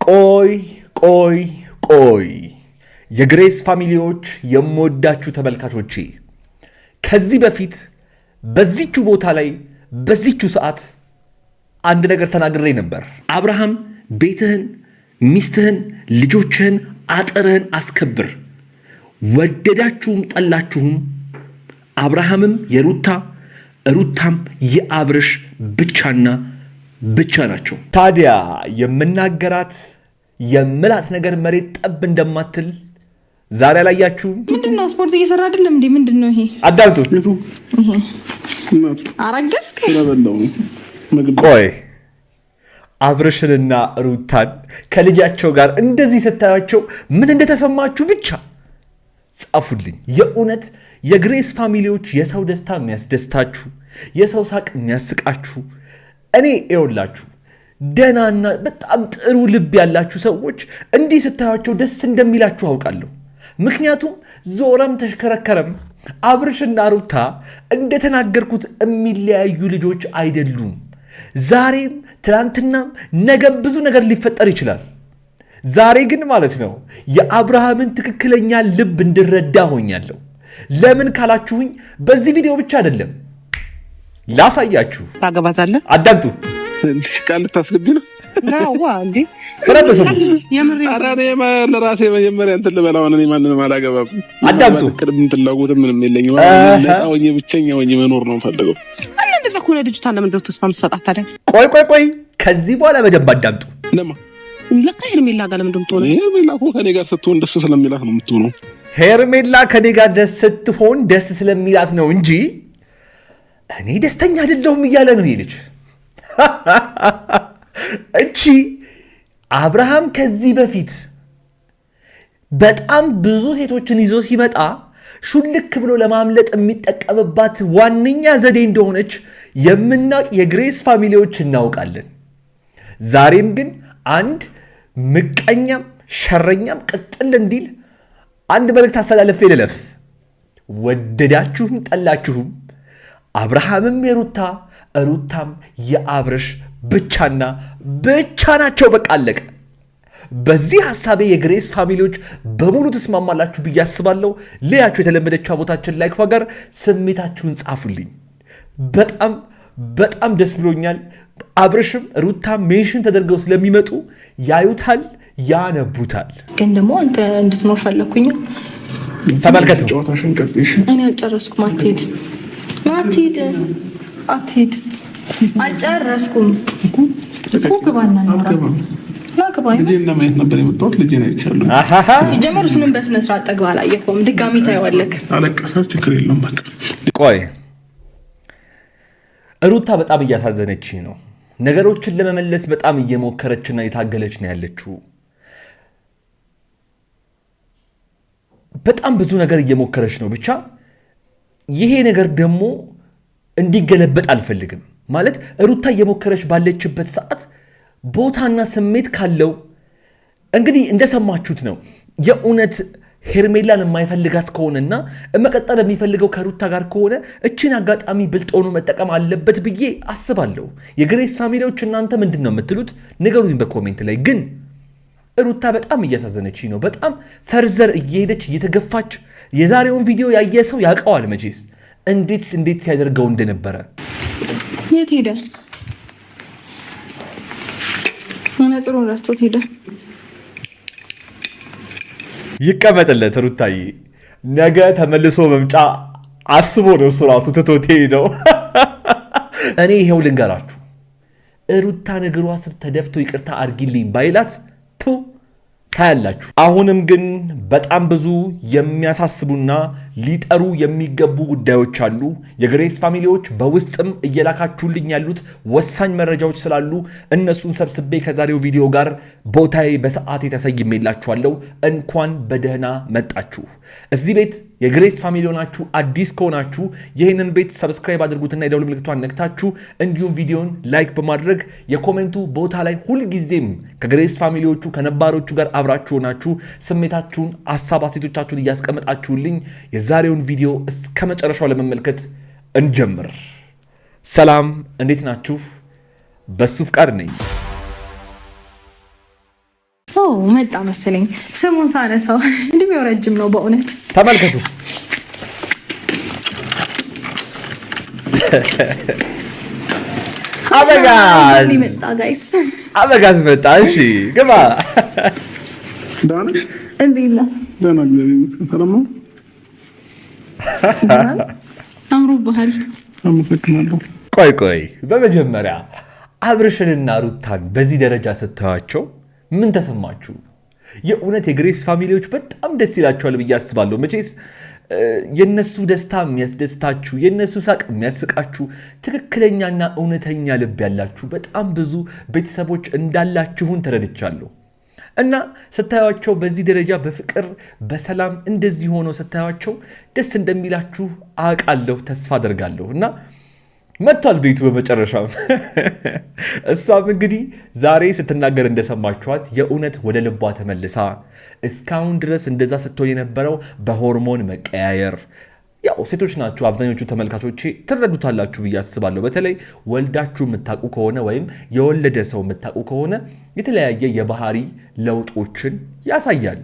ቆይ የግሬስ ፋሚሊዎች የምወዳችሁ ተመልካቾቼ ከዚህ በፊት በዚቹ ቦታ ላይ በዚቹ ሰዓት አንድ ነገር ተናግሬ ነበር። አብርሃም ቤትህን፣ ሚስትህን፣ ልጆችህን፣ አጥርህን አስከብር። ወደዳችሁም ጠላችሁም አብርሃምም የሩታ ሩታም የአብርሽ ብቻና ብቻ ናቸው። ታዲያ የምናገራት የምላት ነገር መሬት ጠብ እንደማትል ዛሬ አላያችሁም? ምንድነው? ስፖርት እየሰራ አይደለም እንዴ? ምንድነው ይሄ? አዳምጡ። አረገዝክ? ቆይ አብርሽንና ሩታን ከልጃቸው ጋር እንደዚህ ስታያቸው ምን እንደተሰማችሁ ብቻ ጻፉልኝ። የእውነት የግሬስ ፋሚሊዎች የሰው ደስታ የሚያስደስታችሁ፣ የሰው ሳቅ የሚያስቃችሁ፣ እኔ ይኸውላችሁ ደናና በጣም ጥሩ ልብ ያላችሁ ሰዎች እንዲህ ስታያቸው ደስ እንደሚላችሁ አውቃለሁ። ምክንያቱም ዞረም ተሽከረከረም አብርሽና ሩታ እንደተናገርኩት የሚለያዩ ልጆች አይደሉም። ዛሬም ትናንትናም ነገም ብዙ ነገር ሊፈጠር ይችላል። ዛሬ ግን ማለት ነው የአብርሃምን ትክክለኛ ልብ እንድረዳ ሆኛለሁ። ለምን ካላችሁኝ በዚህ ቪዲዮ ብቻ አይደለም ላሳያችሁ። ታገባታለህ? አዳምጡ። ቃል ታስገቢ ነው ናዋ እንዴ? ተረበሰ የምር አራኔ ለራሴ መጀመሪያ እንትን ልበላው ነው። ማንንም አላገባም። አዳምጡ። ቅድም ትላጉት ምንም የለኝም። ወኝ ብቸኛ ወኝ መኖር ነው ፈልገው። አለ እንደዛ እኮ ለልጅቷ ለምን እንደው ተስፋ የምትሰጣት ታዲያ? ቆይ ከዚህ በኋላ በደንብ አዳምጡ። ለማ ለካ ሄርሜላ ጋር ለምን እንደምትሆነ ሄርሜላ እኮ ከኔ ጋር ስትሆን ደስ ስለሚላት ነው የምትሆነው። ሄርሜላ ከኔ ጋር ደስ ስትሆን ደስ ስለሚላት ነው እንጂ እኔ ደስተኛ አይደለሁም እያለ ነው ይሄ ልጅ። እቺ አብርሃም ከዚህ በፊት በጣም ብዙ ሴቶችን ይዞ ሲመጣ ሹልክ ብሎ ለማምለጥ የሚጠቀምባት ዋነኛ ዘዴ እንደሆነች የምናውቅ የግሬስ ፋሚሊዎች እናውቃለን። ዛሬም ግን አንድ ምቀኛም ሸረኛም ቅጥል እንዲል አንድ መልእክት አስተላለፍ ልለፍ። ወደዳችሁም ጠላችሁም አብርሃምም የሩታ ሩታም የአብርሽ ብቻና ብቻ ናቸው። በቃ አለቀ። በዚህ ሐሳቤ የግሬስ ፋሚሊዎች በሙሉ ተስማማላችሁ ብዬ አስባለሁ። ለያችሁ የተለመደችው ቦታችን ላይክ ጋር ስሜታችሁን ጻፉልኝ። በጣም ደስ ብሎኛል። አብርሽም ሩታ ሜንሽን ተደርገው ስለሚመጡ ያዩታል፣ ያነቡታል። ግን ደግሞ አንተ እንድትኖር ፈለኩኝ። ተመልከቱ። ጨዋታሽን ቀጥይሽ። እኔ አልጨረስኩም። አትሂድ። አልጨረስኩም እኮ ግባና ነው ልጄን ለማየት ነበር የመጣሁት። ልጄን አይቻለሁ። ሲጀመር እሱንም በስነ ስርዓት ጠግባ አላየኸውም። ድጋሚ ታየዋለህ። አለቀሳ። ችግር የለውም በቃ። ቆይ ሩታ በጣም እያሳዘነች ነው። ነገሮችን ለመመለስ በጣም እየሞከረችና የታገለች ነው ያለችው። በጣም ብዙ ነገር እየሞከረች ነው። ብቻ ይሄ ነገር ደግሞ እንዲገለበጥ አልፈልግም። ማለት ሩታ እየሞከረች ባለችበት ሰዓት ቦታና ስሜት ካለው እንግዲህ እንደሰማችሁት ነው። የእውነት ሄርሜላን የማይፈልጋት ከሆነና መቀጠል የሚፈልገው ከሩታ ጋር ከሆነ እችን አጋጣሚ ብልጥ ሆኖ መጠቀም አለበት ብዬ አስባለሁ። የግሬስ ፋሚሊዎች እናንተ ምንድን ነው የምትሉት? ንገሩኝ በኮሜንት ላይ። ግን ሩታ በጣም እያሳዘነች ነው። በጣም ፈርዘር እየሄደች እየተገፋች። የዛሬውን ቪዲዮ ያየ ሰው ያውቀዋል መቼስ እንዴት ሲያደርገው እንደነበረ። የት ሄደ? መነጽሩን ረስቶት ሄደ። ይቀመጥለት ሩታዬ። ነገ ተመልሶ መምጫ አስቦ ነው እሱ ራሱ ትቶት ሄደው። እኔ ይሄው ልንገራችሁ፣ ሩታ እግሯ ስር ተደፍቶ ይቅርታ አድርጊልኝ ባይላት ታያላችሁ። አሁንም ግን በጣም ብዙ የሚያሳስቡና ሊጠሩ የሚገቡ ጉዳዮች አሉ። የግሬስ ፋሚሊዎች በውስጥም እየላካችሁልኝ ያሉት ወሳኝ መረጃዎች ስላሉ እነሱን ሰብስቤ ከዛሬው ቪዲዮ ጋር ቦታዬ በሰዓት ተሰይሜላችኋለሁ። እንኳን በደህና መጣችሁ። እዚህ ቤት የግሬስ ፋሚሊ ሆናችሁ አዲስ ከሆናችሁ ይህንን ቤት ሰብስክራይብ አድርጉትና የደውል ምልክቷን ነክታችሁ እንዲሁም ቪዲዮን ላይክ በማድረግ የኮሜንቱ ቦታ ላይ ሁልጊዜም ከግሬስ ፋሚሊዎቹ ከነባሮቹ ጋር አብራችሁ ሆናችሁ ስሜታችሁን፣ ሐሳብ አስተያየቶቻችሁን እያስቀመጣችሁልኝ የዛሬውን ቪዲዮ እስከ መጨረሻው ለመመልከት እንጀምር። ሰላም፣ እንዴት ናችሁ? በሱ ፍቃድ ነኝ። መጣ መሰለኝ። ስሙን ሳነሳው እድሜው ረጅም ነው በእውነት ተመልከቱ። አበጋዝ መጣ ጋይስ፣ አበጋዝ መጣ። እሺ ግባ። ዳና እንዴት ነው? ዳና ሰላም ነው? አምሮብሃል። አመሰግናለሁ። ቆይ በመጀመሪያ አብርሽንና ሩታን በዚህ ደረጃ ስታዩቸው ምን ተሰማችሁ? የእውነት የግሬስ ፋሚሊዎች በጣም ደስ ይላቸዋል ብዬ አስባለሁ። መቼስ የነሱ ደስታ የሚያስደስታችሁ፣ የነሱ ሳቅ የሚያስቃችሁ ትክክለኛና እውነተኛ ልብ ያላችሁ በጣም ብዙ ቤተሰቦች እንዳላችሁን ተረድቻለሁ። እና ስታዩቸው በዚህ ደረጃ በፍቅር በሰላም እንደዚህ ሆነው ስታዩቸው ደስ እንደሚላችሁ አውቃለሁ፣ ተስፋ አደርጋለሁ። እና መጥቷል ቤቱ በመጨረሻም። እሷም እንግዲህ ዛሬ ስትናገር እንደሰማችኋት የእውነት ወደ ልቧ ተመልሳ እስካሁን ድረስ እንደዛ ስትሆን የነበረው በሆርሞን መቀያየር፣ ያው ሴቶች ናችሁ አብዛኞቹ ተመልካቾቼ ትረዱታላችሁ ብዬ አስባለሁ። በተለይ ወልዳችሁ የምታውቁ ከሆነ ወይም የወለደ ሰው የምታውቁ ከሆነ የተለያየ የባህሪ ለውጦችን ያሳያል።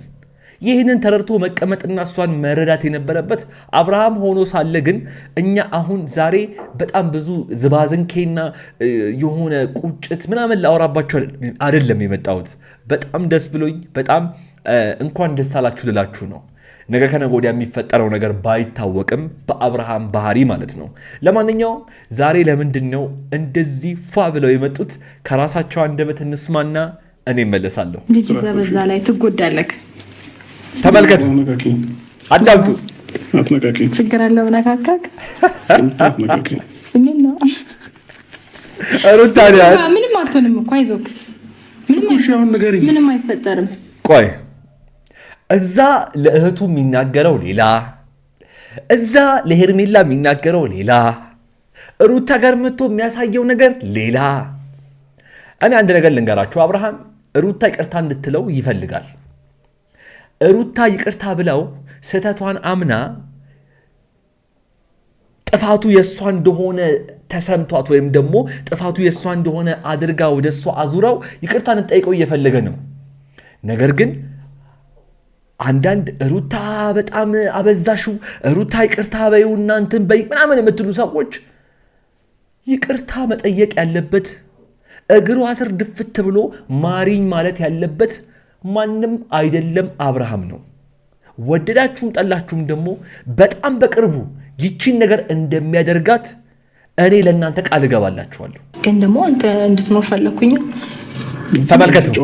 ይህንን ተረድቶ መቀመጥና እሷን መረዳት የነበረበት አብርሃም ሆኖ ሳለ ግን እኛ አሁን ዛሬ በጣም ብዙ ዝባዝንኬና የሆነ ቁጭት ምናምን ላወራባችሁ አይደለም የመጣሁት። በጣም ደስ ብሎኝ በጣም እንኳን ደስ አላችሁ ልላችሁ ነው። ነገ ከነገ ወዲያ የሚፈጠረው ነገር ባይታወቅም በአብርሃም ባህሪ ማለት ነው። ለማንኛውም ዛሬ ለምንድን ነው እንደዚህ ፏ ብለው የመጡት? ከራሳቸው አንደበት እንስማና እኔ እመለሳለሁ። ልጅ በዛ ላይ ትጎዳለህ። ተመልከቱ፣ አዳምጡ። ችግር አለው ነካካክ ምን ነው? ሩታ ምንም አትሆንም እኮ አይዞክ፣ ምንም አይፈጠርም። ቆይ እዛ ለእህቱ የሚናገረው ሌላ፣ እዛ ለሄርሜላ የሚናገረው ሌላ፣ ሩታ ጋር መጥቶ የሚያሳየው ነገር ሌላ። እኔ አንድ ነገር ልንገራችሁ፣ አብርሃም ሩታ ይቅርታ እንድትለው ይፈልጋል። ሩታ ይቅርታ ብለው ስህተቷን አምና ጥፋቱ የእሷ እንደሆነ ተሰምቷት ወይም ደግሞ ጥፋቱ የእሷ እንደሆነ አድርጋ ወደ እሷ አዙራው ይቅርታ እንጠይቀው እየፈለገ ነው። ነገር ግን አንዳንድ ሩታ በጣም አበዛሹ፣ ሩታ ይቅርታ በይው እናንተን በይ ምናምን የምትሉ ሰዎች ይቅርታ መጠየቅ ያለበት እግሯ ስር ድፍት ብሎ ማሪኝ ማለት ያለበት ማንም አይደለም አብርሃም ነው። ወደዳችሁም ጠላችሁም ደግሞ በጣም በቅርቡ ይቺን ነገር እንደሚያደርጋት እኔ ለእናንተ ቃል እገባላችኋለሁ። ግን ደግሞ አንተ እንድትኖር ፈለኩኝ። ተመልከቱ፣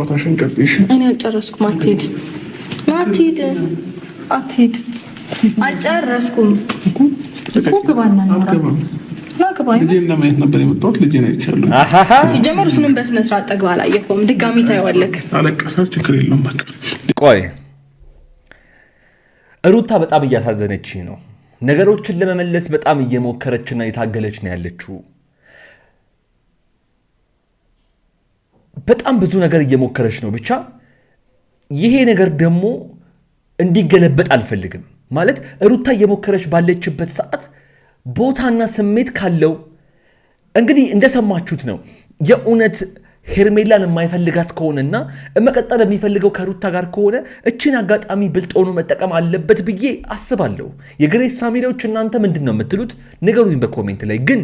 እኔ አልጨረስኩም። አትሂድ፣ አልጨረስኩም እኮ ግባና ልጄን ለማየት ነበር የመጣሁት። ልጄን አይቻለሁ። ሲጀመር እሱንም በስነ ስርዓት ጠግባ አላየኸውም። ድጋሚ ታየዋለህ። አለቀሳ፣ ችግር የለውም በቃ። ቆይ ሩታ በጣም እያሳዘነች ነው። ነገሮችን ለመመለስ በጣም እየሞከረችና እየታገለች ነው ያለችው። በጣም ብዙ ነገር እየሞከረች ነው። ብቻ ይሄ ነገር ደግሞ እንዲገለበጥ አልፈልግም። ማለት ሩታ እየሞከረች ባለችበት ሰዓት ቦታና ስሜት ካለው እንግዲህ እንደሰማችሁት ነው። የእውነት ሄርሜላን የማይፈልጋት ከሆነና መቀጠል የሚፈልገው ከሩታ ጋር ከሆነ እችን አጋጣሚ ብልጥ ሆኖ መጠቀም አለበት ብዬ አስባለሁ። የግሬስ ፋሚሊዎች እናንተ ምንድን ነው የምትሉት? ንገሩኝ በኮሜንት ላይ። ግን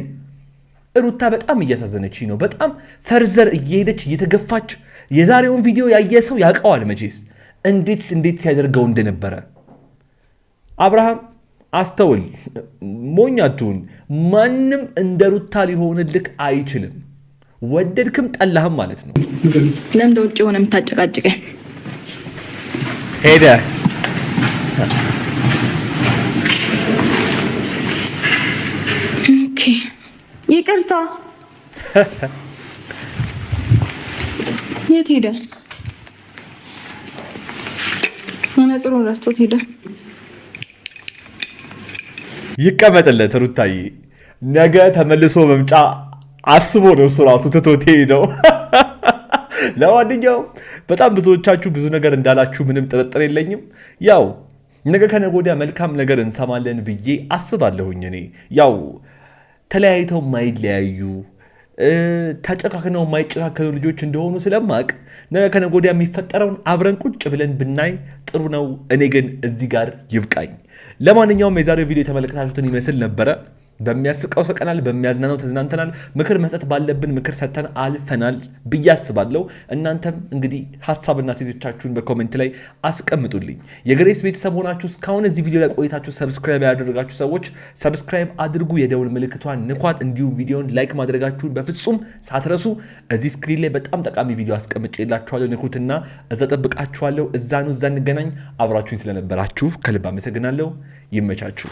ሩታ በጣም እያሳዘነች ነው። በጣም ፈርዘር እየሄደች እየተገፋች። የዛሬውን ቪዲዮ ያየ ሰው ያውቀዋል መቼስ እንዴት ሲያደርገው እንደነበረ። አብርሃም አስተውል፣ ሞኝ አትሁን። ማንም እንደ ሩታ ሊሆንልክ አይችልም። ወደድክም ጠላህም ማለት ነው። ለምን ውጭ ሆነ የምታጨቃጭቀኝ? ሄደ ኦኬ፣ ይቅርታ። የት ሄደ? መነጽሩን ረስቶት ሄደ። ይቀመጥለት ሩታዬ። ነገ ተመልሶ መምጫ አስቦ ነው እሱ ራሱ ትቶት ሄደው። ለማንኛውም በጣም ብዙዎቻችሁ ብዙ ነገር እንዳላችሁ ምንም ጥርጥር የለኝም። ያው ነገ ከነገ ወዲያ መልካም ነገር እንሰማለን ብዬ አስባለሁኝ። እኔ ያው ተለያይተው ማይለያዩ ተጨካክነው የማይጨካከኑ ልጆች እንደሆኑ ስለማቅ ነገ ከነገ ወዲያ የሚፈጠረውን አብረን ቁጭ ብለን ብናይ ጥሩ ነው። እኔ ግን እዚህ ጋር ይብቃኝ። ለማንኛውም የዛሬው ቪዲዮ የተመለከታችሁትን ይመስል ነበረ። በሚያስቀው ስቀናል፣ በሚያዝናነው ተዝናንተናል። ምክር መስጠት ባለብን ምክር ሰጥተን አልፈናል ብዬ አስባለሁ። እናንተም እንግዲህ ሀሳብና ሴቶቻችሁን በኮሜንት ላይ አስቀምጡልኝ። የግሬስ ቤተሰብ ሆናችሁ እስካሁን እዚህ ቪዲዮ ላይ ቆይታችሁ ሰብስክራይብ ያደረጋችሁ ሰዎች ሰብስክራይብ አድርጉ፣ የደውል ምልክቷን ንኳት። እንዲሁም ቪዲዮን ላይክ ማድረጋችሁን በፍጹም ሳትረሱ። እዚህ ስክሪን ላይ በጣም ጠቃሚ ቪዲዮ አስቀምጬላችኋለሁ፣ ንኩትና እዛ ጠብቃችኋለሁ። እዛ እንገናኝ። አብራችሁኝ ስለነበራችሁ ከልብ አመሰግናለሁ። ይመቻችሁ።